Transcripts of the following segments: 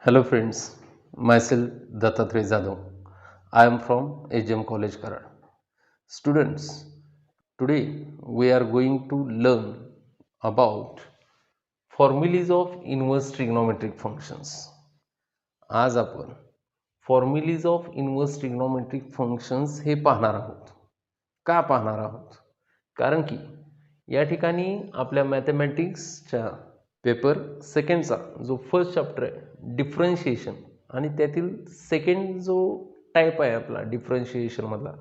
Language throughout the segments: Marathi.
Hello friends, myself Dattatreya Jadhav. I am from HM College Karad. Students, today we are going to learn about formulas of inverse trigonometric functions. आज आपण फॉर्म्युलीज ऑफ इन्व्हर्स ट्रिग्नोमेट्रिक फंक्शन्स हे पाहणार आहोत. का पाहणार आहोत? कारण की या ठिकाणी आपल्या मॅथमॅटिक्सच्या पेपर सेकंडचा जो फर्स्ट चॅप्टर आहे डिफरन्शिएशन आणि त्यातील सेकंड जो टाईप आहे आपला डिफरन्शिएशनमधला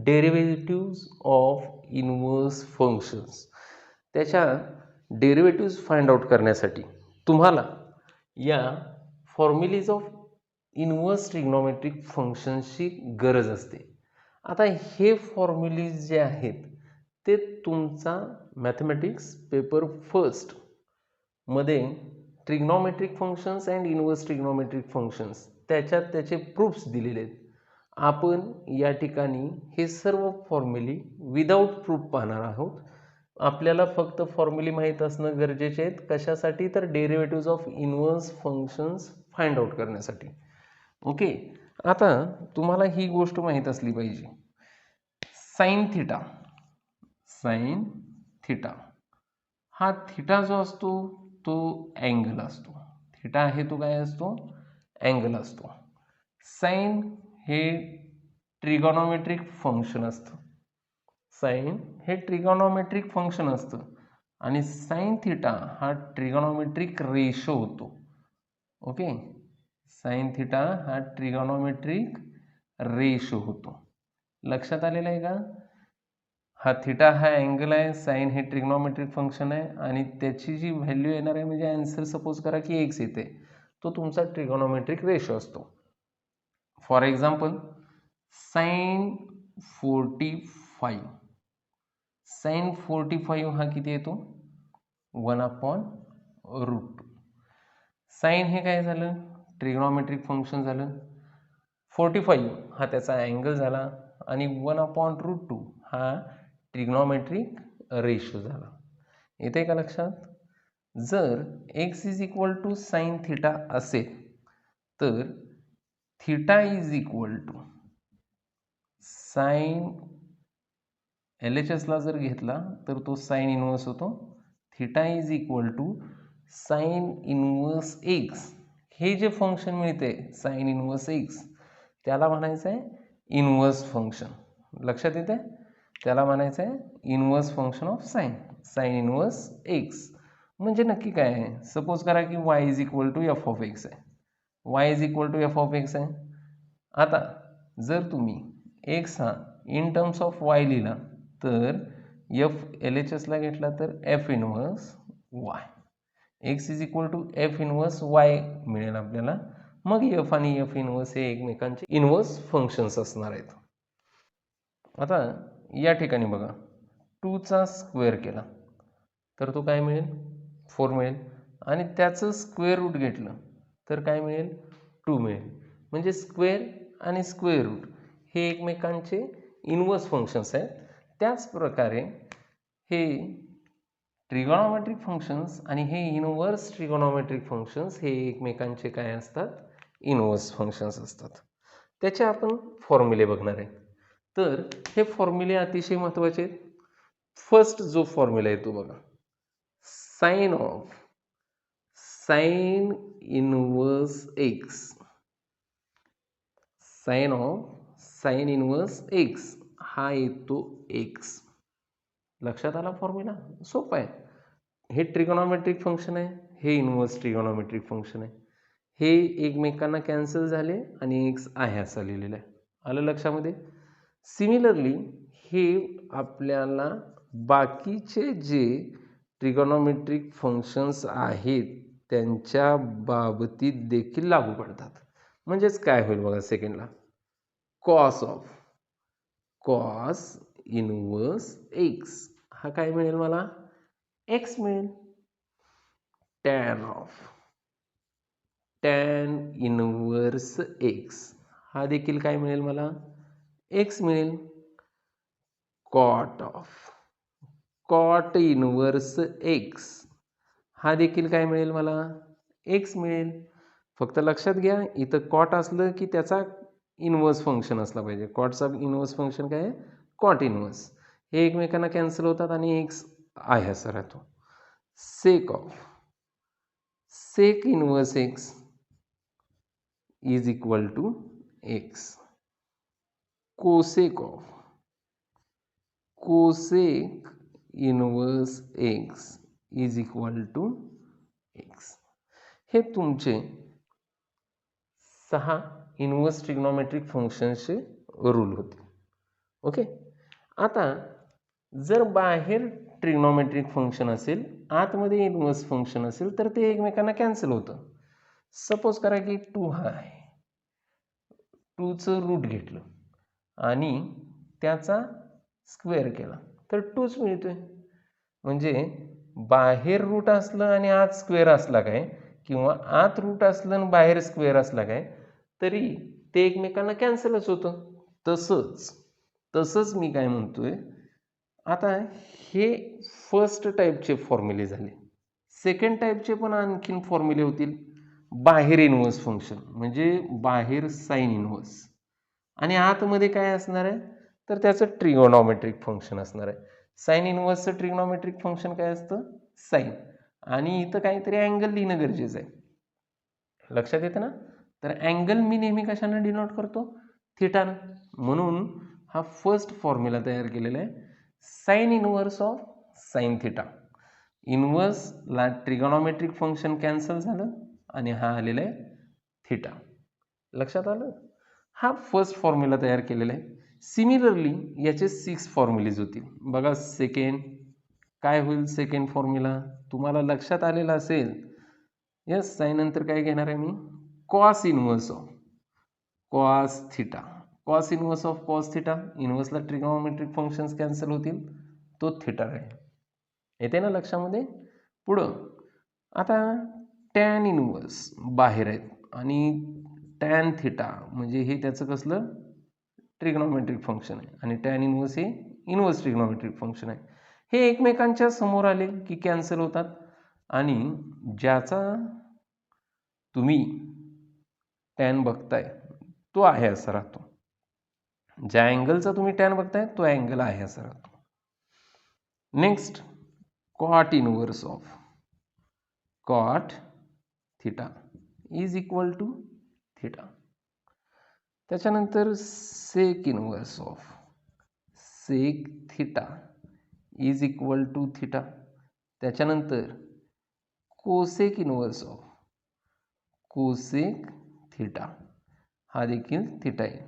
डेरिव्हेटिव्ज ऑफ इन्व्हर्स फंक्शन्स, त्याच्या डेरिव्हेटिव्ज फाइंड आउट करण्यासाठी तुम्हाला या फॉर्म्युलीज ऑफ इन्व्हर्स ट्रिग्नोमेट्रिक फंक्शन्सची गरज असते. आता हे फॉर्म्युलीज जे आहेत ते तुमचा मॅथमॅटिक्स पेपर फर्स्ट मध्ये trigonometric functions and inverse trigonometric functions त्याच्यात त्याचे प्रूफ्स दिलेले आहेत. आपण या ठिकाणी हे सर्व फॉर्म्युली विदाऊट प्रूफ पाहणार आहोत. आपल्याला फक्त फॉर्म्युली माहीत असणं गरजेचे आहेत. कशासाठी? तर derivatives of inverse functions find out करण्यासाठी. ओके, आता तुम्हाला ही गोष्ट माहीत असली पाहिजे, साइन थिटा हा थिटा जो असतो तो अँगल असतो. थिटा आहे तो काय असतो? अँगल असतो. साइन हे ट्रिगोनोमेट्रिक फंक्शन असतं. साइन हे ट्रिगोनोमेट्रिक फंक्शन असतं आणि साइन थिटा हा ट्रिगोनोमेट्रिक रेशो होतो. ओके, साइन थिटा हा ट्रिगोनोमेट्रिक रेशो होतो. लक्षात आलेलं आहे का? हा थिटा हा अँगल आहे, साइन हे ट्रिग्नोमेट्रिक फंक्शन आहे आणि त्याची जी व्हॅल्यू येणार आहे म्हणजे आन्सर सपोज करा की एक्स येते, तो तुमचा ट्रिगोनोमेट्रिक रेशो असतो. फॉर एक्झाम्पल साइन 45, साइन 45 हा किती येतो? 1/√2. साइन हे काय झालं? ट्रिग्नोमेट्रिक फंक्शन झालं. 45 हा त्याचा अँगल झाला आणि 1/√2 हा ट्रिग्नोमेट्रिक रेशो झाला. येते का लक्षात? जर x is equal to sine theta असेल तर theta is equal to sine LHS ला जर घेतला तर तो साइन इनवर्स होतो. Theta is equal to sine inverse x. हे जे फंक्शन मिळते साइन इनवर्स एक्स त्याला म्हणायचं आहे इनवर्स फंक्शन. लक्षात येते? त्याला म्हणायचं आहे inverse function of sine, sine inverse x. म्हणजे नक्की काय आहे? सपोज करा की y is equal to f of x आहे. y is equal to f of x आहे. आता जर तुम्ही x हा इन टर्म्स ऑफ y लिहिला तर एफ LHS ला घेतला तर f inverse y. x is equal to f inverse y मिळेल आपल्याला. मग एफ आणि एफ इनवर्स हे एकमेकांचे इनवर्स फंक्शन्स असणार आहेत. आता या ठिकाणी बघा 2 चा स्क्वेअर केला तर तो काय मिळेल? 4 मिळेल आणि त्याचं स्क्वेअर रूट घेतलं तर काय मिळेल? 2 मिळेल. म्हणजे स्क्वेअर आणि स्क्वेअर रूट हे एकमेकांचे इनवर्स फंक्शन्स आहेत. त्याच प्रकारे हे ट्रिगोनोमेट्रिक फंक्शन्स आणि हे इनवर्स ट्रिगोनोमेट्रिक फंक्शन्स हे एकमेकांचे काय असतात? इनवर्स फंक्शन्स असतात. त्याचे आपण फॉर्म्युले बघणार आहे. तर हे फॉर्म्युले अतिशय महत्त्वाचे आहेत. फर्स्ट जो फॉर्म्युला आहे तो बघा, sine of sine inverse x, sine of sine inverse x हा येतो एक्स. लक्षात आला फॉर्म्युला? सोपा आहे. हे ट्रिगोनोमेट्रिक फंक्शन आहे, हे इनवर्स ट्रिगोनोमेट्रिक फंक्शन आहे. हे एकमेकांना कॅन्सल झाले आणि एक्स आहे असं लिहिलेलं आहे. आलं लक्षामध्ये? सिमिलरली हे आपल्याला बाकीचे जे ट्रिगोनोमेट्रिक फंक्शन्स आहेत त्यांच्या बाबतीत देखील लागू पडतात. म्हणजेच काय होईल बघा सेकंडला, कॉस इनवर्स एक्स हा काय मिळेल मला? एक्स मिळेल. टॅन इनवर्स एक्स हा देखील काय मिळेल मला? एक्स मिळेल. कॉट इनवर्स एक्स हा देखील काय मिळेल मला? एक्स मिळेल. फक्त लक्षात घ्या, इथं कॉट असलं की त्याचा इनवर्स फंक्शन असला पाहिजे. कॉटचा इनवर्स फंक्शन काय आहे? Cot inverse. हे एकमेकांना कॅन्सल होतात आणि एक्स आहे असा राहतो. Sec inverse x is equal to x. Cosec inverse x is equal to x. हे तुमचे 6 इनवर्स ट्रिग्नोमेट्रिक फंक्शन्सचे रूल होते. ओके. आता जर बाहेर ट्रिग्नोमेट्रिक फंक्शन असेल, आतमध्ये इनवर्स फंक्शन असेल, तर ते एकमेकांना कॅन्सल होतं. सपोज करा की 2 हा आहे, 2चं रूट घेतलं आणि त्याचा स्क्वेअर केला तर 2च मिळतोय. म्हणजे बाहेर रूट असलं आणि आत स्क्वेअर असला काय, किंवा आत रूट असलं आणि बाहेर स्क्वेअर असला काय, तरी ते एकमेकांना कॅन्सलच होतं. तसंच मी काय म्हणतोय, आता हे फर्स्ट टाईपचे फॉर्म्युले झाले. सेकंड टाईपचे पण आणखीन फॉर्म्युले होतील. बाहेर इनवर्स फंक्शन म्हणजे बाहेर साइन इनवर्स, आणि आतमध्ये काय असणार आहे, तर त्याचं ट्रिगोनॉमेट्रिक फंक्शन असणार आहे. साइन इनवर्सचं ट्रिगोनॉमेट्रिक फंक्शन काय असतं? साइन. आणि इथं काहीतरी अँगल लिहिणं गरजेचं आहे. लक्षात येतं ना? तर अँगल मी नेहमी कशाने डिनोट करतो? थिटानं. म्हणून हा फर्स्ट फॉर्म्युला तयार केलेला आहे, sine inverse of sine theta. इनवर्सला ट्रिगोनॉमेट्रिक फंक्शन कॅन्सल झालं आणि हा आलेला आहे थिटा. लक्षात आलं? हा फर्स्ट फॉर्म्युला तयार केलेला आहे. सिमिलरली याचे 6 फॉर्म्युलेज होतील. बघा सेकंड काय होईल? सेकंड फॉर्म्युला तुम्हाला लक्षात आलेला असेल. यस, साइन नंतर काय घेणार आहे मी? Cos inverse of cos theta. Cos inverse of cos theta. इनवर्सला ट्रिगोनॉमेट्रिक फंक्शन्स कॅन्सल होतील, तो थिटा राहील. येते ना लक्षामध्ये? पुढं आता टॅन इनवर्स बाहेर आहेत आणि टॅन थिटा म्हणजे हे त्याचं कसलं? ट्रिग्नोमेट्रिक फंक्शन आहे. आणि टॅन इनवर्स हे इनवर्स ट्रिग्नोमेट्रिक फंक्शन आहे. हे एकमेकांच्या समोर आले की कॅन्सल होतात, आणि ज्याचा तुम्ही टॅन बघताय तो आहे असा राहतो. ज्या अँगलचा तुम्ही टॅन बघताय तो अँगल आहे असा राहतो. Next, cot inverse of cot theta is equal to theta. त्याच्यानंतर sec inverse of sec theta is equal to theta. त्याच्यानंतर cosec inverse of cosec theta, हा देखील थिटा आहे.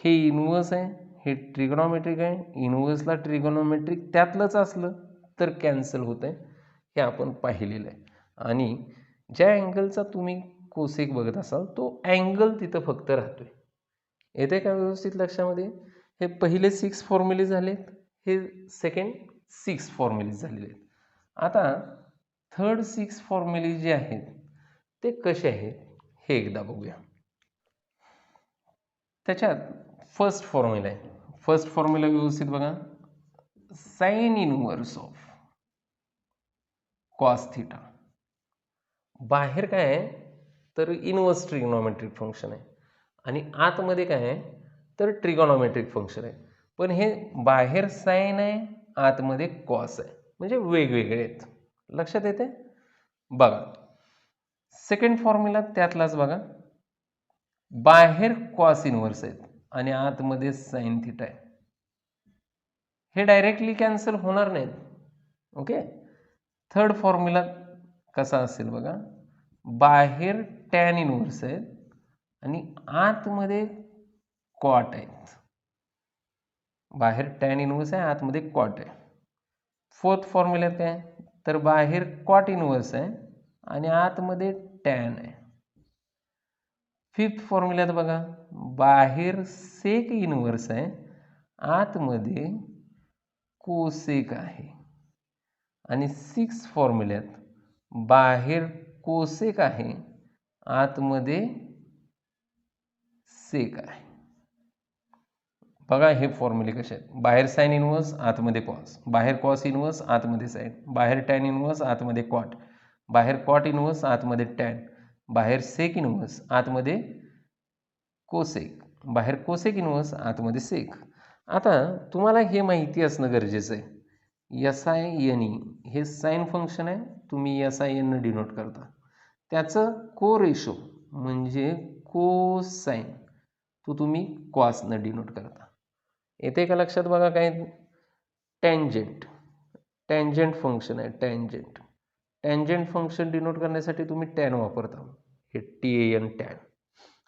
हे इनवर्स आहे, हे ट्रिगोनॉमेट्रिक आहे. इनवर्सला ट्रिगोनॉमेट्रिक त्यातलंच असलं तर कॅन्सल होत आहे, हे आपण पाहिलेलं आहे. आणि ज्या अँगलचा तुम्ही कोसेक बघत असाल तो अँगल तिथं फक्त राहतोय. येते का व्यवस्थित लक्षामध्ये? हे पहिले 6 फॉर्म्युले झालेत, हे सेकंड 6 फॉर्म्युले झालेले आहेत. आता थर्ड 6 फॉर्म्युले जे आहेत ते कसे आहेत हे एकदा बघूया. त्याच्यात फर्स्ट फॉर्म्युला आहे. फर्स्ट फॉर्म्युला व्यवस्थित बघा. Sign inverse of cos theta. बाहेर काय आहे, तर इनवर्स ट्रिग्नोमेट्रिक फंक्शन आहे, आणि आतमध्ये काय आहे, तर ट्रिगोनॉमेट्रिक फंक्शन आहे. पण हे बाहेर साइन आहे, आतमध्ये कॉस आहे, म्हणजे वेगवेगळे आहेत. लक्षात येते? बघा सेकंड फॉर्म्युला त्यातलाच बघा. बाहेर कॉस इनवर्स आहेत आणि आतमध्ये साइन थिटा आहे. हे डायरेक्टली कॅन्सल होणार नाहीत. ओके. थर्ड फॉर्म्युला कसा असेल बघा. बाहेर टॅन इनवर्स आहेत आणि आतमध्ये कॉट आहेत. बाहेर टॅन इनवर्स आहे, आतमध्ये कॉट आहे. फोर्थ फॉर्म्युल्यात काय, तर बाहेर कॉट इनवर्स आहे आणि आतमध्ये टॅन आहे. फिफ्थ फॉर्म्युल्यात बघा, बाहेर सेक इनवर्स आहे, आतमध्ये कोसेक आहे. आणि सिक्स फॉर्म्युल्यात बाहेर कोसेक आहे, आतमध्ये सेक आहे. बघा हे फॉर्म्युले कसे आहेत. बाहेर साइन इनवर्स, आतमध्ये कॉस. बाहेर कॉस इनवर्स, आतमध्ये साइन. बाहेर टॅन इनवर्स, आतमध्ये कॉट. बाहेर कॉट इनवर्स, आतमध्ये टॅन. बाहेर सेक इनवर्स, आतमध्ये कोसेक, बाहेर कोसेक इनवर्स, आतमध्ये सेक. आता तुम्हाला हे माहिती असणं गरजेचं आहे. SINE हे साइन फंक्शन आहे, तुम्ही SIN न डिनोट करता. त्याचं को रेशो म्हणजे कोसाइन तो तुम्ही कॉस न डिनोट करता. येते का लक्षात? बघा काय टँजंट, टँजंट फंक्शन आहे. टँजंट, टँजंट फंक्शन डिनोट करण्यासाठी तुम्ही टॅन वापरता, हे TAN टॅन.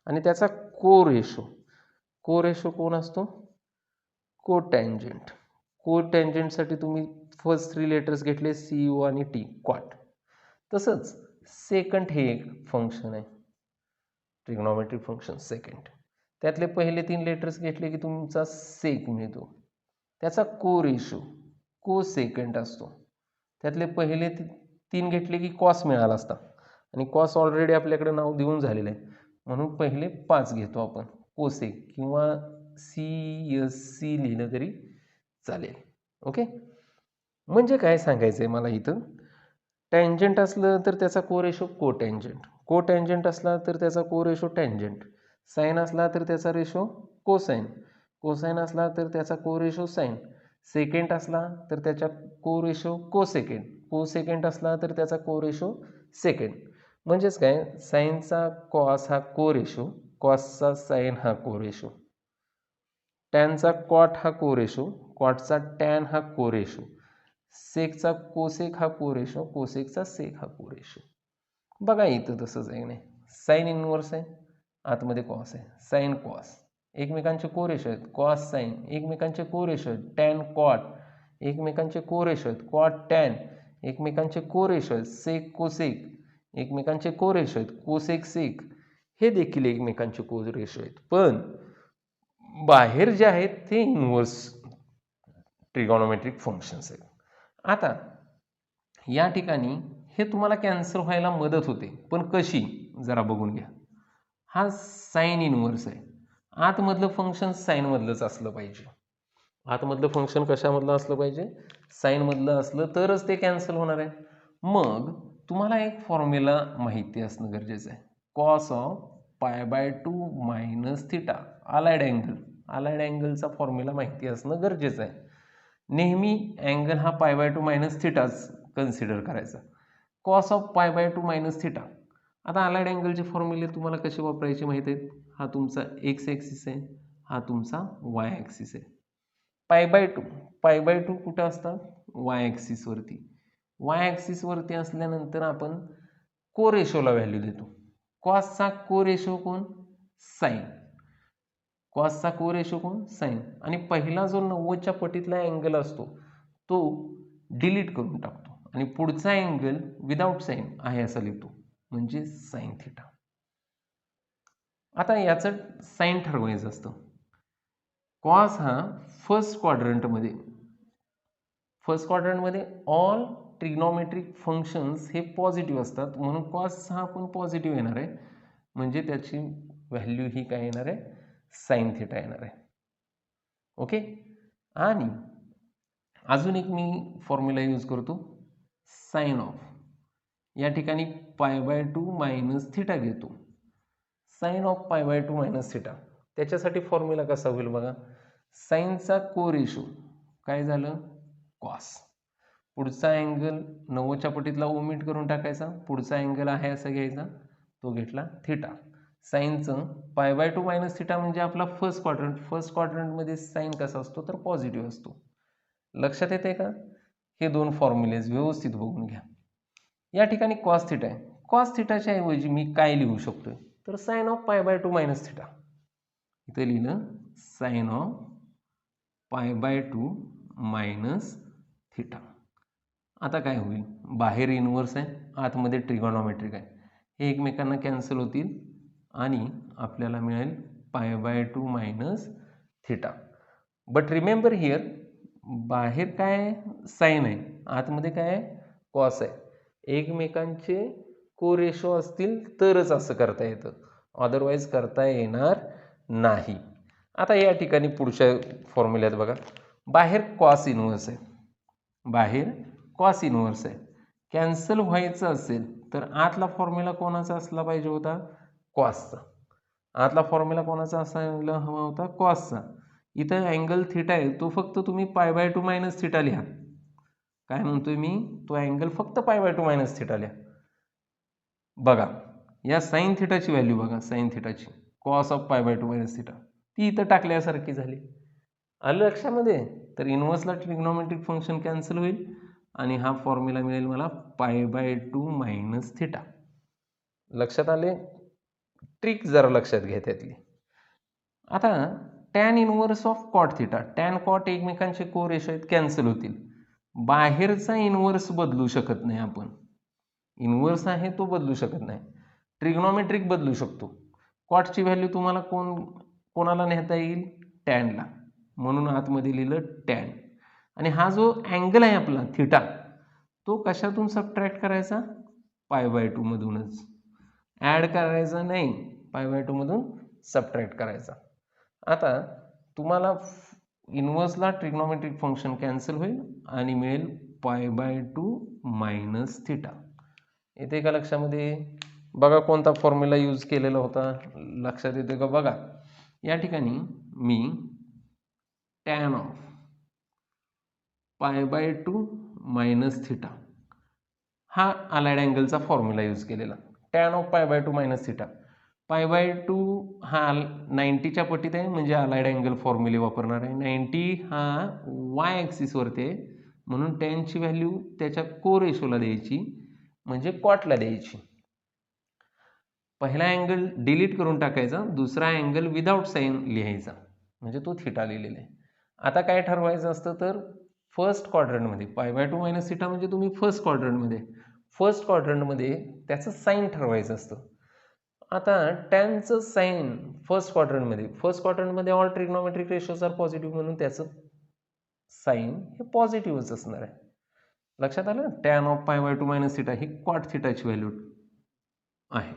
आणि त्याचा को रेशो कोण असतो? को टँजंट. को टँजंटसाठी तुम्ही फर्स्ट 3 लेटर्स घेतले CO आणि T, क्वाट. तसंच सेकंड हे एक फंक्शन आहे, ट्रिग्नॉमेट्रिक फंक्शन सेकंड. त्यातले पहिले 3 लेटर्स घेतले की तुमचा सेक मिळतो. त्याचा को रेशो को सेकंड असतो. त्यातले पहिले 3 घेतले की कॉस मिळाला असता, आणि कॉस ऑलरेडी आपल्याकडे नाव देऊन झालेलं आहे, म्हणून पहिले 5 घेतो आपण कोसेक, किंवा CSC लिहिलं तरी चालेल. ओके. म्हणजे काय सांगायचं आहे मला इथं? टँजंट असलं तर त्याचा को रेशो को टँजंट, को टँजंट असला तर त्याचा को रेशो टँजंट, साइन असला तर त्याचा रेशो कोसाइन, कोसाइन असला तर त्याचा को रेशो साइन, सेकंड असला तर त्याचा को रेशो कोसेकंड, कोसेकंड असला तर त्याचा को रेशो सेकंड. म्हणजेच काय, साइनचा कॉस हा को रेशो, कॉसचा साइन हा को रेशो, टॅनचा कॉट हा को रेशो, कॉटचा टॅन हा को रेशो, सेकचा कोसेक हा को रेशो, कोसेकचा सेक हा को रेशो. बघा इथं तसंच आहे नाही, साइन इनवर्स आहे, आतमध्ये कॉस आहे, साइन कॉस एकमेकांचे को रेशो आहेत, कॉस साइन एकमेकांचे को रेशो आहेत, टॅन कॉट एकमेकांचे को रेशो आहेत, कॉट टॅन एकमेकांचे को रेशो आहेत, सेक कोसेक एकमेकांचे को रेशो आहेत, कोसेक सेक हे देखील एकमेकांचे को रेशो आहेत. पण बाहेर जे आहेत ते इनवर्स ट्रिगोनोमेट्रिक फंक्शन्स आहेत. आता या ठिकाणी हे तुम्हाला कॅन्सल व्हायला मदत होते, पण कशी जरा बघून घ्या. हा साइन इनवर्स आहे, आतमधलं फंक्शन साइनमधलंच असलं पाहिजे. आतमधलं फंक्शन कशामधलं असलं पाहिजे? साइनमधलं असलं तरच ते कॅन्सल होणार आहे. मग तुम्हाला एक फॉर्म्युला माहिती असणं गरजेचं आहे, cos of π/2 minus theta, allied angle, allied अँगलचा फॉर्म्युला माहिती असणं गरजेचं आहे. नेहमी अँगल हा π/2 मायनस थिटाच कन्सिडर करायचा, कॉस ऑफ π/2 मायनस थिटा. आता अलाइड अँगलचे फॉर्म्युले तुम्हाला कसे वापरायचे माहिती आहेत? हा तुमचा एक्स ॲक्सिस आहे, हा तुमचा वाय ॲक्सिस आहे. π/2 कुठं असतात? वाय ॲक्सिसवरती. वाय ॲक्सिसवरती असल्यानंतर आपण को रेशोला व्हॅल्यू देतो. कॉसचा को रेशो कोण? साइन. कॉसचा को रेशो कोण? साइन. आणि पहिला जो 90च्या पटीतला अँगल असतो तो डिलीट करून टाकतो, आणि पुढचा अँगल विदाउट साइन आहे असं लिहितो, म्हणजे साइन थिटा. आता याचं साइन ठरवायचं असतं. कॉस हा फर्स्ट क्वाड्रंटमध्ये ऑल ट्रिग्नोमेट्रिक फंक्शन्स हे पॉझिटिव्ह असतात, म्हणून कॉस हा पण पॉझिटिव्ह येणार आहे, म्हणजे त्याची व्हॅल्यू ही काय येणार आहे? साइन थिटा येणार आहे. ओके. आणि अजून एक मी फॉर्म्युला यूज करतो, साइन ऑफ, या ठिकाणी π/2 मायनस थिटा घेतो. साइन ऑफ π/2 मायनस थिटा, त्याच्यासाठी फॉर्म्युला कसा होईल बघा, साइनचा को रेशो काय झालं? कॉस. पुढचा अँगल 90च्या पटीतला ओमिट करून टाकायचा, पुढचा अँगल आहे असा घ्यायचा, तो घेतला थिटा. साइनचं π/2 मायनस थिटा म्हणजे आपला फर्स्ट क्वाड्रंटमध्ये साइन कसा असतो? तर पॉझिटिव्ह असतो. लक्षात येते का? हे दोन फॉर्म्युलेज व्यवस्थित बघून घ्या. या ठिकाणी कॉस थिटा आहे, कॉस थिटाच्या ऐवजी मी काय लिहू शकतोय? तर साइन ऑफ π/2 मायनस थिटा. इथे लिहिलं साइन ऑफ π/2 मायनस थिटा. आता काय होईल? बाहेर इनवर्स आहे, आतमध्ये ट्रिगोनोमेट्रिक आहे, हे एकमेकांना कॅन्सल होतील आणि आपल्याला मिळेल π/2 minus theta. But remember here, बाहेर काय साइन आहे, आतमध्ये काय कॉस आहे. एकमेकांचे को रेशो असतील तरच असं करता येतं, अदरवाईज करता येणार नाही. आता या ठिकाणी पुढच्या फॉर्म्युल्यात बघा, बाहेर कॉस इनवर्स आहे, बाहेर कॉस इनवर्स आहे, कॅन्सल व्हायचं असेल तर आतला फॉर्म्युला कोणाचा असला पाहिजे होता? कॉसचा. आतला फॉर्म्युला कोणाचा असायला हवा होता? कॉसचा. इथं अँगल थिटा आहे, तो फक्त तुम्ही π/2 मायनस थिटा लिहा. काय म्हणतोय मी? तो अँगल फक्त π/2 मायनस थिटा लिहा. बघा या साइन थिटाची व्हॅल्यू बघा, साइन थिटाची कॉस ऑफ π/2 मायनस थिटा ती इथं टाकल्यासारखी झाली. आलं लक्षामध्ये? तर इनव्हर्सला ट्रिग्नोमेट्रिक फंक्शन कॅन्सल होईल आणि हा फॉर्म्युला मिळेल मला π/2 मायनस थिटा. लक्षात आले? ट्रिक जरा लक्षात घ्या त्यातली. आता tan inverse of cot theta, tan cot एकमेकांचे को रेशो आहेत, कॅन्सल होतील. बाहेरचा इनव्हर्स बदलू शकत नाही आपण. इनव्हर्स आहे तो बदलू शकत नाही. ट्रिग्नोमेट्रिक बदलू शकतो. कॉटची व्हॅल्यू तुम्हाला कोणाला नेता येईल? टॅनला. म्हणून आतमध्ये लिहिलं टॅन. आणि हा जो अँगल आहे आपला थिटा, तो कशातून सबट्रॅक्ट करायचा? π/2 मधूनच. ॲड करायचा नाही, π/2 मधून सबट्रॅक्ट करायचा. आता तुम्हाला इनव्हर्सला ट्रिग्नोमेट्रिक फंक्शन कॅन्सल होईल आणि मिळेल π/2 मायनस थिटा. येते का लक्षामध्ये? बघा कोणता फॉर्म्युला यूज केलेला होता, लक्षात येते का? बघा या ठिकाणी मी टॅन ऑफ π/2 मायनस थिटा हा अलाइड अँगलचा फॉर्म्युला यूज केलेला. टॅन ऑफ π/2 मायनस थिटा, π/2 हा 90च्या पटीत आहे म्हणजे अलाइड अँगल फॉर्म्युले वापरणार आहे. 90 हा वाय ॲक्सिसवरती आहे म्हणून टॅनची व्हॅल्यू त्याच्या को रेशोला द्यायची म्हणजे कॉटला द्यायची. पहिला अँगल डिलीट करून टाकायचा, दुसरा अँगल विदाउट साइन लिहायचा म्हणजे तो थिटा लिहिलेला आहे. आता काय ठरवायचं असतं तर फर्स्ट क्वाड्रंटमध्ये π/2 मायनस थिटा म्हणजे तुम्ही फर्स्ट क्वाड्रंटमध्ये त्याचं साइन ठरवायचं असतं. आता टॅनचं साइन फर्स्ट क्वाड्रंटमध्ये all trigonometric ratios are positive म्हणून त्याचं साइन हे पॉझिटिव्हच असणार आहे. लक्षात आलं? टॅन ऑफ π/2 मायनस थिटा ही कॉट थिटाची व्हॅल्यू आहे.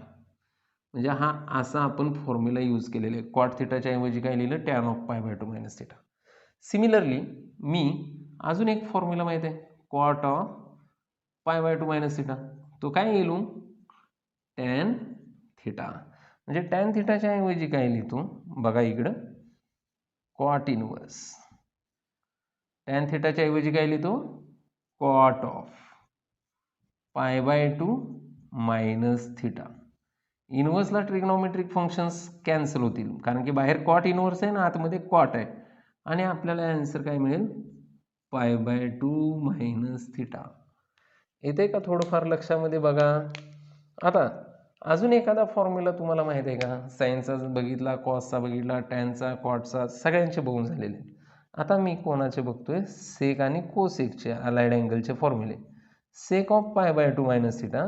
म्हणजे हा असा आपण फॉर्म्युला यूज केलेला आहे. कॉट थिटाच्या ऐवजी काय लिहिलं? Tan of π/2 minus theta. Similarly मी अजून एक फॉर्म्युला माहित आहे, कॉट ऑफ π/2 मायनस थिटा. तो काय लिहू? Tan theta. म्हणजे टॅन थिटाच्या ऐवजी काय लिहितो? बघा इकडं कॉट इनवर्स. टॅन थिटाच्या ऐवजी काय लिहितो? Cot of π/2 minus theta. इनवर्सला ट्रिग्नोमेट्रिक फंक्शन्स कॅन्सल होतील कारण की बाहेर कॉट इनवर्स आहे ना, आतमध्ये कॉट आहे आणि आपल्याला आन्सर काय मिळेल? π/2 मायनस थिटा. येते का थोडंफार लक्षामध्ये? बघा आता अजून एखादा फॉर्म्युला तुम्हाला माहिती आहे का? साइनचा बघितला, कॉसचा बघितला, टॅनचा, कॉटचा, सगळ्यांचे बघून झालेले. आता मी कोणाचे बघतोय? सेक आणि कोसेकचे अलाइड अँगलचे फॉर्म्युले. सेक ऑफ π/2 मायनस थिटा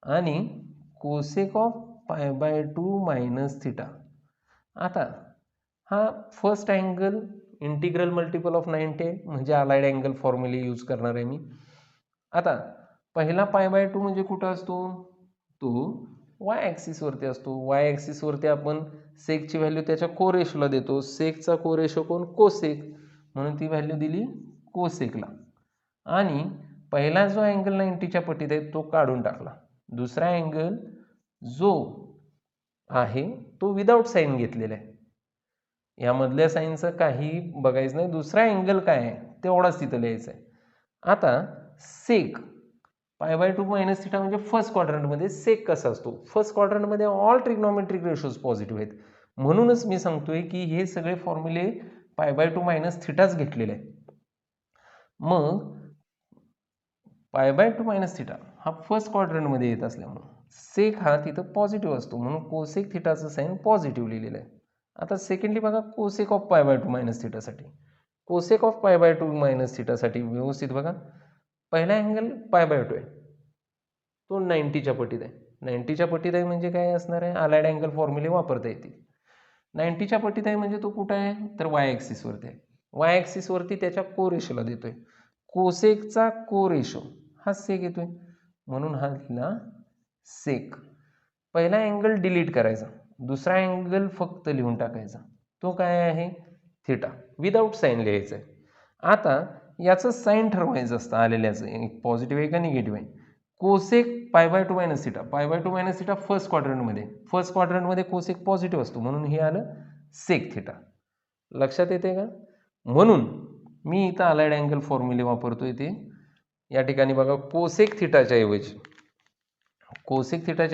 आणि कोसेक ऑफ π/2 मायनस थिटा. आता हा first angle integral multiple of 90 आहे म्हणजे अलाइड अँगल फॉर्म्युले यूज करणार आहे मी. आता पहिला π/2 म्हणजे कुठं असतो? तो वाय ॲक्सिसवरती असतो. वाय ॲक्सिसवरती आपण सेकची व्हॅल्यू त्याच्या को रेशोला देतो. सेकचा को रेशो कोण? कोसेक, म्हणून ती व्हॅल्यू दिली कोसेकला. आणि पहिला जो अँगल 90च्या पटीत आहे तो काढून टाकला. दुसरा अँगल जो आहे तो विदाउट साइन घेतलेला आहे. यामधल्या साइनचं काही बघायचं नाही. दुसरा अँगल काय आहे तेवढाच तिथं लिहायचं आहे. आता सेक π/2 मायनस थिटा म्हणजे फर्स्ट क्वाड्रंटमध्ये सेक कसा असतो? फर्स्ट क्वाड्रंटमध्ये ऑल ट्रिग्नोमेट्रिक रेशोज पॉझिटिव्ह आहेत म्हणूनच मी सांगतोय की हे सगळे फॉर्म्युले π/2 मायनस थिटाच घेतलेले आहे. मग π/2 मायनस थिटा हा फर्स्ट क्वाड्रंटमध्ये येत असल्यामुळे सेक हा तिथं पॉझिटिव्ह असतो म्हणून कोसेक थिटाचं साइन पॉझिटिव्ह लिहिलेलं आहे. आता सेकंडली बघा कोसेक ऑफ π/2 मायनस थिटासाठी. कोसेक ऑफ π/2 मायनस थिटासाठी व्यवस्थित बघा, पहिला अँगल π/2 आहे तो 90च्या पटीत आहे. 90च्या पटीत आहे म्हणजे काय असणार आहे? अलाइड अँगल फॉर्म्युले वापरता येतील. 90च्या पटीत आहे म्हणजे तो कुठं आहे? तर वाय ॲक्सिसवरती आहे. वाय ॲक्सिसवरती त्याच्या को रेशोला देतोय. कोसेकचा को रेशो हा सेक येतोय म्हणून हा लिहिला सेक. पहिला अँगल डिलीट करायचा, दुसरा अँगल फक्त लिहून टाकायचा. तो काय आहे? थिटा. विदाउट साइन लिहायचं आहे. आता याचं साइन ठरवायचं असतं आलेल्याचं, एक पॉझिटिव्ह आहे का निगेटिव्ह आहे. Cosec π/2 minus theta. π/2 minus theta first क्वाड्रंटमध्ये कोसेक पॉझिटिव्ह असतो म्हणून हे आलं सेक थिटा. लक्षात येते का? म्हणून मी इथं अलाइड अँगल फॉर्म्युले वापरतोय ते या ठिकाणी बघा कोसेक थिटाच्या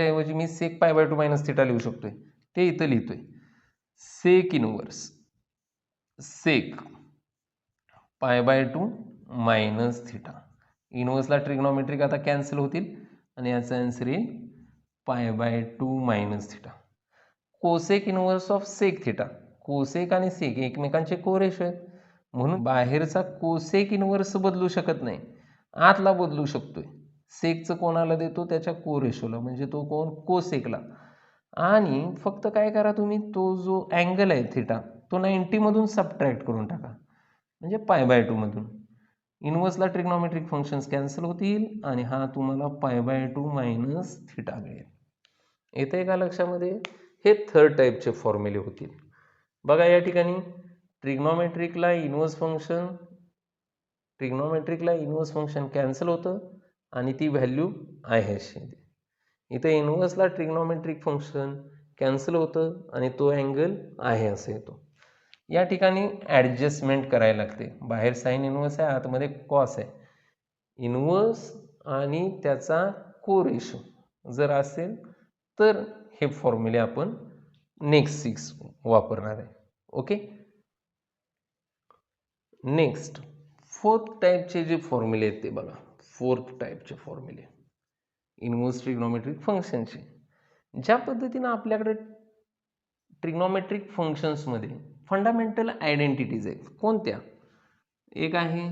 ऐवजी मी सेक π/2 मायनस थिटा लिहू शकतोय. ते इथं लिहितोय sec inverse sec π/2 minus theta. इनवर्सला ट्रिग्नॉमेट्रिक आता कॅन्सल होतील आणि याचा आन्सर येईल π/2 minus theta. Cosec inverse of sec theta. Cosec आणि सेक एकमेकांचे कोरेशो आहेत म्हणून बाहेरचा कोसेक इनवर्स बदलू शकत नाही, आतला बदलू शकतोय. सेकचं कोणाला देतो? त्याच्या कोरेशोला, म्हणजे तो कोण? कोसेकला. आणि फक्त काय करा तुम्ही, तो जो अँगल आहे थिटा तो 90 मधून सबट्रॅक्ट करून टाका, म्हणजे π/2 मधून. इनवर्सला ट्रिग्नॉमेट्रिक फंक्शन्स कॅन्सल होतील आणि हा तुम्हाला π/2 मायनस थिटा मिळेल. येते का लक्षामध्ये? हे थर्ड टाईपचे फॉर्म्युले होतील. बघा या ठिकाणी ट्रिग्नॉमेट्रिकला इनवर्स फंक्शन कॅन्सल होतं आणि ती व्हॅल्यू आहे अशी. इथं इनवर्सला ट्रिग्नॉमेट्रिक फंक्शन कॅन्सल होतं आणि तो अँगल आहे असं येतो. या ठिकाणी ॲडजस्टमेंट करायला लागते. बाहेर साईन इनवर्स आहे, आतमध्ये कॉस आहे. इनवर्स आणि त्याचा कोरेशो जर असेल तर हे फॉर्म्युले आपण नेक्स्ट 6 वापरणार आहे. ओके. नेक्स्ट फोर्थ टाईपचे जे फॉर्म्युले आहेत ते बघा. फोर्थ टाईपचे फॉर्म्युले इनवर्स ट्रिग्नॉमेट्रिक फंक्शनचे. ज्या पद्धतीनं आपल्याकडे ट्रिग्नॉमेट्रिक फंक्शन्समध्ये फंडामेंटल आयडेंटिटीज आहेत. कोणत्या? एक आहे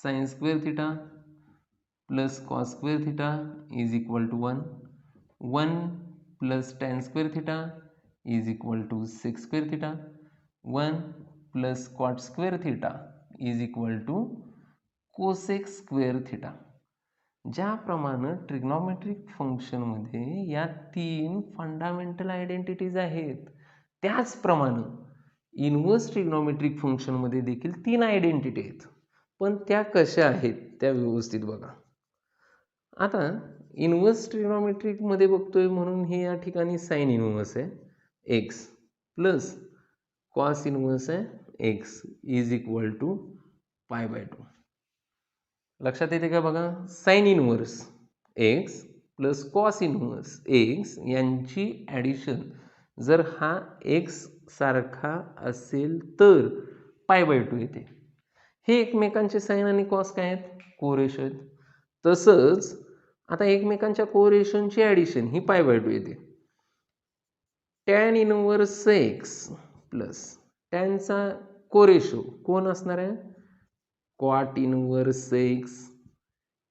sine square theta plus cos square theta is equal to 1, 1 plus tan square theta is equal to sec square theta, 1 plus cot square theta is equal to cosec square theta. ज्याप्रमाणे ट्रिग्नॉमेट्रिक फंक्शनमध्ये या 3 फंडामेंटल आयडेंटिटीज आहेत, त्याचप्रमाणे इनवर्स ट्रिग्नॉमेट्रिक फंक्शनमध्ये देखील 3 आयडेंटिटी आहेत. पण त्या कशा आहेत त्या व्यवस्थित बघा. आता इनवर्स ट्रिग्नॉमेट्रिकमध्ये बघतोय म्हणून हे या ठिकाणी साइन इनवर्स आहे एक्स प्लस कॉस इनवर्स आहे एक्स इज इक्वल टू π/2. लक्षात येते का? बघा sign inverse x plus cos inverse x यांची ॲडिशन जर हा एक्स सारखा असेल तर π/2 येते. हे एकमेकांचे साइन आणि कॉस काय आहेत? कोरेशो आहेत. तसंच आता एकमेकांच्या कोरेशनची ॲडिशन ही π/2 येते. टॅन इनवर्स एक्स प्लस टॅनचा कोरेशो कोण असणार आहे? Cot inverse x.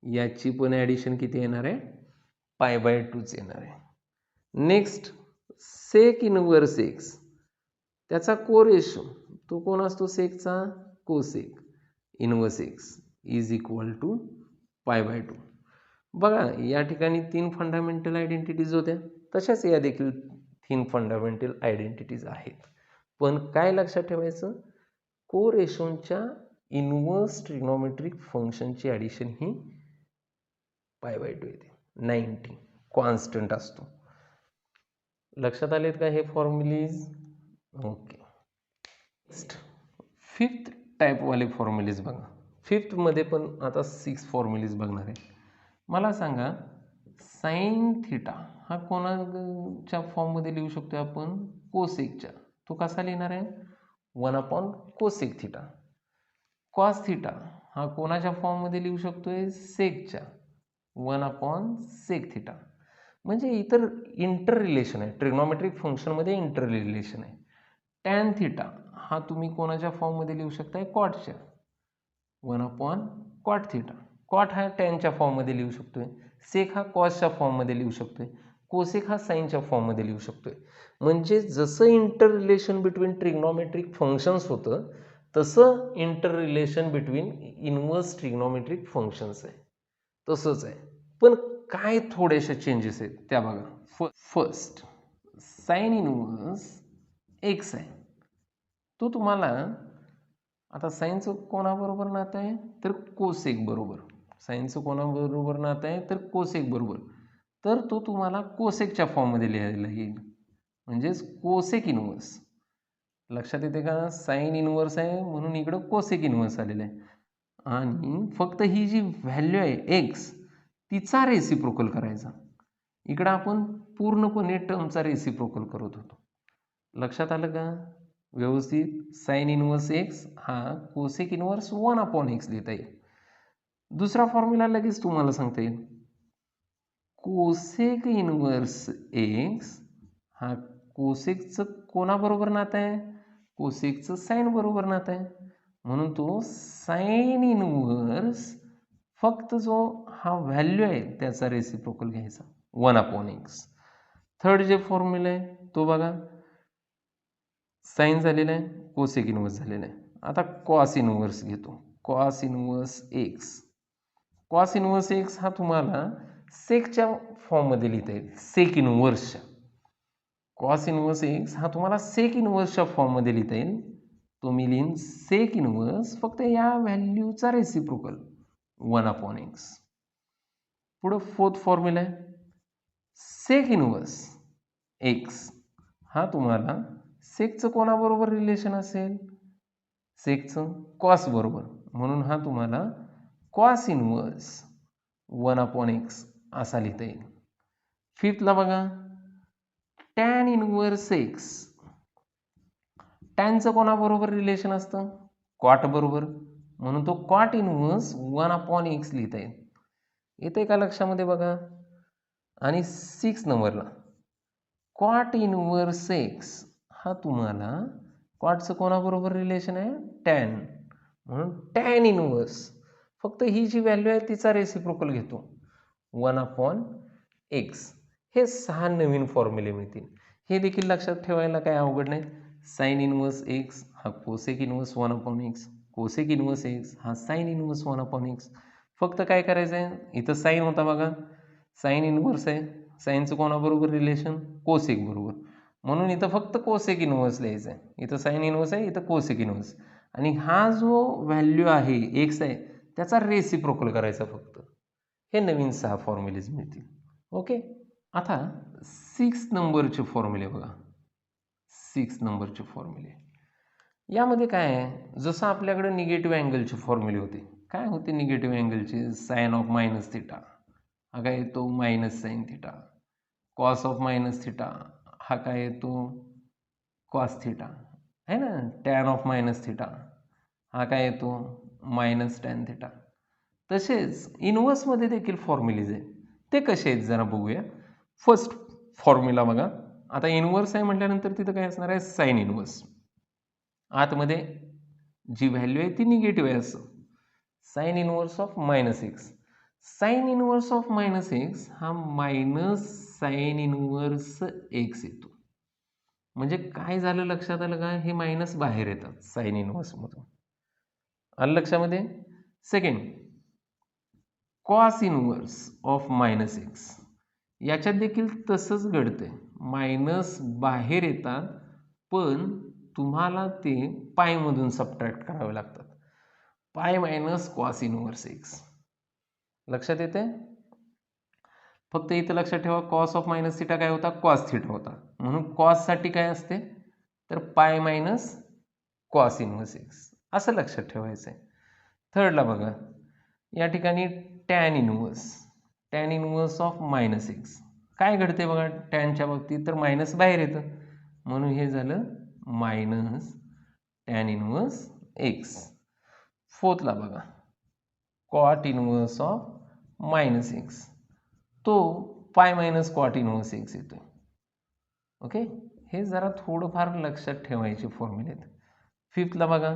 याची पण ॲडिशन किती येणार आहे? π/2च येणार आहे. नेक्स्ट सेक इनवर्स एक्स, त्याचा कोरेशो तो कोण असतो? सेकचा cosec inverse x is equal to π/2. बघा या ठिकाणी 3 फंडामेंटल आयडेंटिटीज होत्या, तशाच या देखील 3 फंडामेंटल आयडेंटिटीज आहेत. पण काय लक्षात ठेवायचं? कोरेशोनच्या इनवर्स ट्रिग्नॉमेट्रिक फंक्शनची ॲडिशन ही π/2 येते. 90 कॉन्स्टंट असतो. लक्षात आलेत का हे फॉर्म्युलेज? ओके. नेक्स्ट फिफ्थ टाईपवाले फॉर्म्युलेज बघा. फिफ्थमध्ये पण आता 6 फॉर्म्युलेज बघणार आहे. मला सांगा साइन थिटा हा कोणाच्या फॉर्ममध्ये लिहू शकतो आपण? कोसेकच्या. तो कसा लिहिणार आहे? 1 कोसेक थिटा. कॉस थिटा हा कोणाच्या फॉर्ममध्ये लिहू शकतोय? सेकच्या. 1 सेक थिटा. म्हणजे इतर इंटर रिलेशन आहे, ट्रिग्नॉमेट्रिक फंक्शनमध्ये इंटर रिलेशन आहे. टॅन थिटा हा तुम्ही कोणाच्या फॉर्ममध्ये लिहू शकताय? कॉटच्या. 1 कॉट थिटा. कॉट हा टॅनच्या फॉर्ममध्ये लिहू शकतोय, सेक हा कॉसच्या फॉर्ममध्ये लिहू शकतोय, कोसेक हा साईनच्या फॉर्ममध्ये लिहू शकतोय. म्हणजे जसं inter relation between trigonometric functions होतं तसं inter relation between inverse trigonometric functions आहे, तसंच आहे. पण काय थोडेसे चेंजेस आहेत त्या बघा. फर्स्ट साइन इनवर्स एक्स आहे, तो तुम्हाला आता साइनचं कोणाबरोबर नातं आहे? तर कोसेक बरोबर. साइनचं कोणाबरोबर नातं आहे? तर कोसेक बरोबर. तर तो तुम्हाला कोसेकच्या फॉर्ममध्ये लिहायला येईल, म्हणजेच कोसेक इनवर्स. लक्षात येते का? साईन इनवर्स आहे म्हणून इकडं कोसेक इनवर्स आलेलं आहे. आणि फक्त ही जी व्हॅल्यू आहे एक्स, तिचा रेसिप्रोकल करायचा. इकडं आपण पूर्णपणे टर्मचा रेसिप्रोकल करत होतो. लक्षात आलं का व्यवस्थित? साईन इनवर्स एक्स हा कोसेक इनवर्स 1/x लिहिता येईल. दुसरा फॉर्म्युला लगेच तुम्हाला सांगता येईल. कोसेक इनवर्स एक्स हा कोसेकचं कोणाबरोबर नातं आहे? कोसेकचं साईन बरोबर नातं आहे, म्हणून तो साईन इनवर्स फक्त जो हा व्हॅल्यू आहे त्याचा रेसिप्रोकल घ्यायचा 1/x. थर्ड जे फॉर्म्युला आहे तो बघा, साईन झालेला आहे, कोसेक इनवर्स झालेला आहे. आता कॉस इनवर्स घेतो, cos inverse x. Cos inverse x हा तुम्हाला सेकच्या फॉर्ममध्ये लिहिता येईल, सेक इनवर्सच्या. कॉस इनवर्स एक्स हा तुम्हाला सेक इनवर्सच्या फॉर्ममध्ये लिहिता येईल. तो मी लिहीन सेक इनवर्स फक्त या व्हॅल्यूचा रेसिप्रोकल 1/x. पुढं फोर्थ फॉर्म्युला आहे, सेक इनवर्स एक्स हा तुम्हाला सेकचं कोणाबरोबर रिलेशन असेल? सेकचं कॉस बरोबर, म्हणून हा तुम्हाला कॉस इनवर्स 1/x असा लिहिता येईल. फिफ्थला बघा, टॅन इनवर्स एक्स. टॅनचं कोणाबरोबर रिलेशन असतं? कॉट बरोबर, म्हणून तो कॉट इनवर्स 1/x लिहिता येईल. येते का लक्षामध्ये बघा? आणि 6 नंबरला कॉट इनवर्स एक्स हा तुम्हाला कॉटचं कोणाबरोबर रिलेशन आहे? टॅन, म्हणून टॅन इनवर्स फक्त ही जी व्हॅल्यू आहे तिचा रेसिप्रोकल घेतो 1/x. हे 6 नवीन फॉर्म्युले मिळतील. हे देखील लक्षात ठेवायला काय अवघड नाही. साईन इनवर्स एक्स हा cosec inverse 1/x, cosec inverse x हा साईन इनवर्स 1/x. फक्त काय करायचं आहे, इथं साईन होता बघा, साईन इनवर्स आहे, साईनचं कोणाबरोबर रिलेशन? कोसेक बरोबर, म्हणून इथं फक्त कोसेक इनवर्स लिहायचं आहे. इथं साईन इनवर्स आहे, इथं कोसेक इनवर्स, आणि हा जो व्हॅल्यू आहे एक्स आहे त्याचा रेसिप्रोकल करायचा फक्त. हे नवीन 6 फॉर्म्युलेज मिळतील. ओके. आता 6 नंबरचे फॉर्म्युले बघा, 6 नंबरचे फॉर्म्युले. यामध्ये काय आहे, जसं आपल्याकडे निगेटिव्ह अँगलचे फॉर्म्युले होते. काय होते निगेटिव्ह अँगलचे? साइन ऑफ मायनस थिटा हा काय येतो? Minus sine theta. Cos of minus theta हा काय येतो? कॉस थिटा है ना. टॅन ऑफ मायनस थिटा हा काय येतो? Minus tan theta. तसेच इनवर्समध्ये देखील फॉर्म्युलेज आहेत. ते कसे आहेत जरा बघूया. फर्स्ट फॉर्म्युला बघा. आता इनवर्स आहे म्हटल्यानंतर तिथं काय असणार आहे? Sine inverse. आतमध्ये जी व्हॅल्यू आहे ती निगेटिव्ह आहे असं. Sign inverse of minus x. Sign inverse of minus x हा मायनस साइन इनवर्स एक्स येतो. म्हणजे काय झालं लक्षात आलं का? हे मायनस बाहेर येतात साइन इनवर्समधून. आलं लक्षामध्ये? Second, cos inverse of minus x. याच्यात देखील तसंच घडतंय, मायनस बाहेर येतात पण तुम्हाला ते पायमधून सबट्रॅक्ट करावे लागतात. Pi minus cos inverse x. लक्षात येते? फक्त इथं लक्षात ठेवा, कॉस ऑफ मायनस थिटा काय होता? कॉस थिटा होता, म्हणून कॉससाठी काय असते? तर pi minus cos inverse x असं लक्षात ठेवायचं आहे. थर्डला बघा, या ठिकाणी tan inverse, tan inverse of minus x. काय घडते बघा टॅनच्या बाबतीत? तर मायनस बाहेर येतं, म्हणून हे झालं मायनस टॅन इनवर्स एक्स. फोर्थला बघा, cot inverse of minus x, तो pi minus cot inverse x येतो. ओके, हे जरा थोडंफार लक्षात ठेवायचे फॉर्म्युले आहेत. फिफ्थला बघा,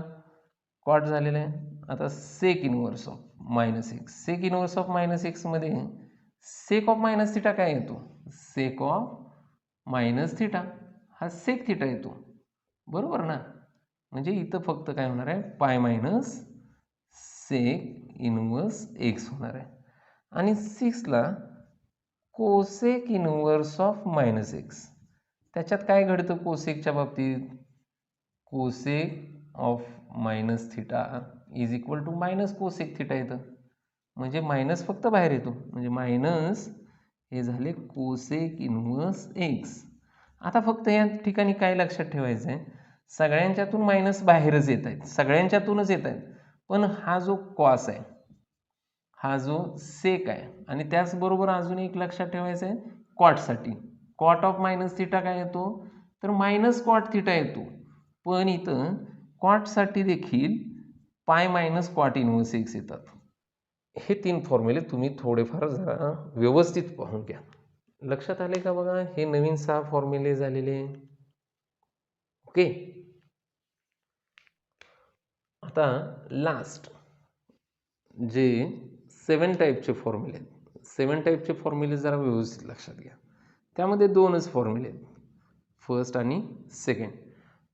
कॉट झालेलं आहे. आता sec inverse of minus x. Sec inverse of minus एक्समध्ये सेक ऑफ मायनस थिटा काय येतो? सेक ऑफ मायनस थिटा हा सेक थिटा येतो, बरोबर ना. म्हणजे इथं फक्त काय होणार आहे? पाय मायनस सेक इनवर्स एक्स होणार आहे. आणि सिक्सला cosec inverse of minus x. त्याच्यात काय घडतं कोसेकच्या बाबतीत? Cosec of minus theta is equal to minus cosec theta येतं. म्हणजे मायनस फक्त बाहेर येतो, म्हणजे मायनस हे झाले कोसेक इन्व्हर्स एक्स. आता फक्त या ठिकाणी काय लक्षात ठेवायचं आहे, सगळ्यांच्यातून मायनस बाहेरच येत आहेत, सगळ्यांच्यातूनच येत आहेत, पण हा जो कॉस आहे, हा जो सेक आहे, आणि त्याचबरोबर अजून एक लक्षात ठेवायचं आहे कॉटसाठी. कॉट ऑफ मायनस थिटा काय येतो, तर मायनस कॉट थिटा येतो. पण इथं कॉटसाठी देखील पाय मायनस कॉट इन्व्हर्स एक्स येतात. हे 3 फॉर्म्युले तुम्ही थोडेफार जरा व्यवस्थित पाहून घ्या. लक्षात आले का बघा, हे नवीन 6 फॉर्म्युले झालेले. ओके. आता लास्ट जे 7 टाईपचे फॉर्म्युले आहेत, 7 टाईपचे फॉर्म्युले जरा व्यवस्थित लक्षात घ्या. त्यामध्ये 2च फॉर्म्युले आहेत, फर्स्ट आणि सेकंड.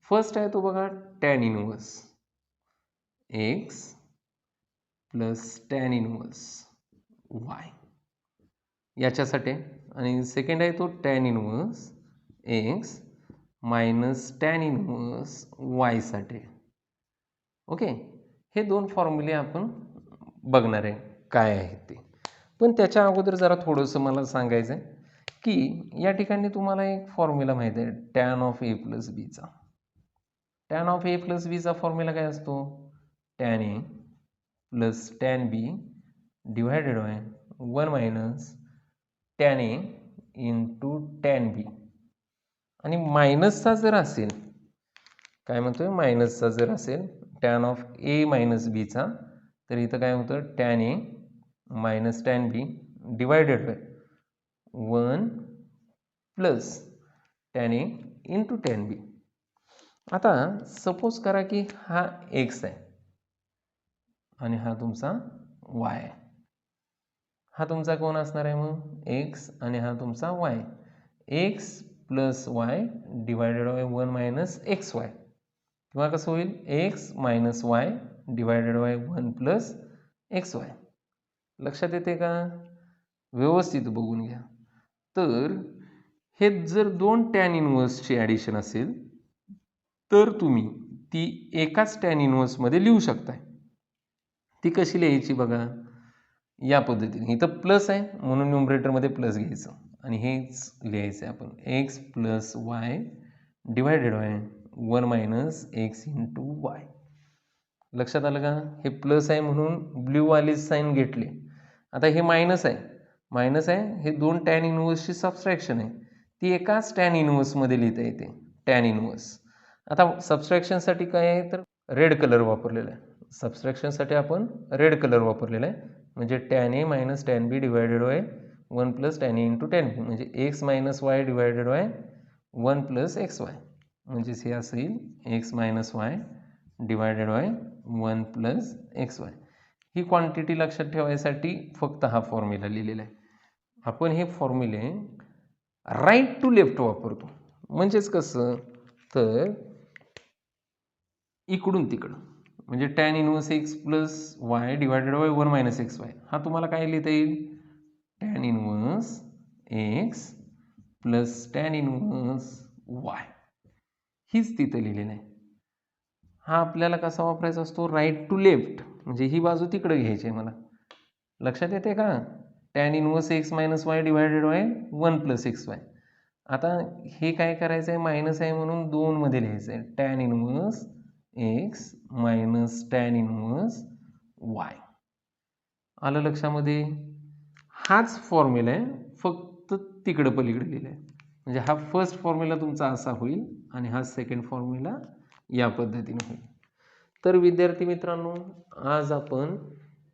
फर्स्ट आहे तो बघा tan inverse x plus tan inverse y याच्यासाठी, आणि सेकंड आहे तो tan inverse x minus tan inverse वायसाठी. ओके. हे 2 फॉर्म्युले आपण बघणार आहे काय आहेत ते. पण त्याच्या अगोदर जरा थोडंसं मला सांगायचं आहे की या ठिकाणी तुम्हाला एक फॉर्म्युला माहीत आहे टॅन ऑफ ए प्लस बीचा. टॅन ऑफ ए प्लस बीचा फॉर्म्युला काय असतो, tan A plus tan B divided by 1 minus tan A into tan B. आणि मायनसचा जर असेल, काय म्हणतोय, मायनसचा जर असेल टॅन ऑफ ए मायनस बीचा, तर इथं काय होतं tan A minus tan B divided by 1 plus tan A into tan B. आता सपोज करा की हा एक्स आहे आणि हा तुमचा वाय आहे. हा तुमचा कोण असणार आहे मग, एक्स, आणि हा तुमचा Y. X plus y divided by 1 minus x Y, किंवा कसं होईल x minus y divided by 1 plus x Y. लक्षात येते का, व्यवस्थित बघून घ्या. तर हे जर 2 टॅन इन्व्हर्सची ॲडिशन असेल तर तुम्ही ती एकाच टॅन इन्व्हर्समध्ये लिहू शकताय. ती कशी लिहायची बघा, या पद्धतीने. इथं प्लस आहे म्हणून न्यूमरेटरमध्ये प्लस घ्यायचं आणि हेच लिहायचं आहे आपण x plus y divided by 1 minus x into Y. लक्षात आलं का, हे प्लस आहे म्हणून ब्ल्यूवाली साईन घेतली. आता हे मायनस आहे, मायनस आहे, हे 2 टॅन इन्व्हर्सची सबस्ट्रॅक्शन आहे, ती एकाच टॅन इन्व्हर्समध्ये लिहिता येते, टॅन इन्व्हर्स. आता सबस्ट्रॅक्शनसाठी काय आहे तर रेड कलर वापरलेला आहे. सबस्ट्रॅक्शनसाठी आपण रेड कलर वापरलेला आहे, म्हणजे tan A minus tan B divided by 1 plus tan A into tan B, म्हणजे x minus y divided by 1 plus x y. म्हणजेच हे असं येईल x minus y divided by 1 plus x y. ही क्वांटिटी लक्षात ठेवायसाठी फक्त हा फॉर्म्युला लिहिलेला आहे. आपण हे फॉर्म्युले राईट टू लेफ्ट वापरतो. म्हणजेच कसं तर इकडून तिकडं, म्हणजे tan inverse x plus y divided by 1 minus x y. हा तुम्हाला काय लिहिता येईल, tan inverse x plus tan inverse y, हीच तिथं लिहिलेलं आहे. हा आपल्याला कसा वापरायचा असतो, राईट टू लेफ्ट, म्हणजे ही बाजू तिकडे घ्यायची आहे मला. लक्षात येते का, tan inverse x minus y divided by 1 plus x y. आता हे काय करायचं आहे, मायनस आहे म्हणून 2 मध्ये लिहायचं आहे, tan inverse x minus tan inverse y. आलं लक्षामध्ये. हाच फॉर्म्युला आहे, फक्त तिकडं पलीकडे लिहिलं आहे. म्हणजे हा फर्स्ट फॉर्म्युला तुमचा असा होईल आणि हा सेकंड फॉर्म्युला या पद्धतीने होईल. तर विद्यार्थी मित्रांनो, आज आपण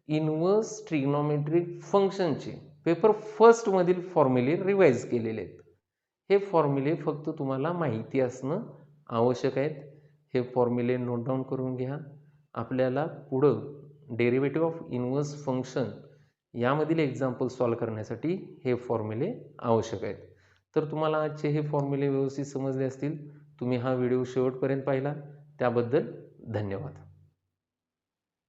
इन्व्हर्स ट्रिग्नोमेट्रिक फंक्शनचे पेपर फर्स्टमधील फॉर्म्युले रिवाइज केलेले आहेत. हे फॉर्म्युले फक्त तुम्हाला माहिती असणं आवश्यक आहेत. हे फॉर्म्युले नोट डाऊन करून घ्या. आपल्याला पुढं डेरिव्हेटिव्ह ऑफ इन्व्हर्स फंक्शन यामधील एक्झाम्पल सॉल्व करण्यासाठी हे फॉर्म्युले आवश्यक आहेत. तर तुम्हाला आजचे हे फॉर्म्युले व्यवस्थित समजले असतील. तुम्ही हा व्हिडिओ शेवटपर्यंत पाहिला त्याबद्दल धन्यवाद.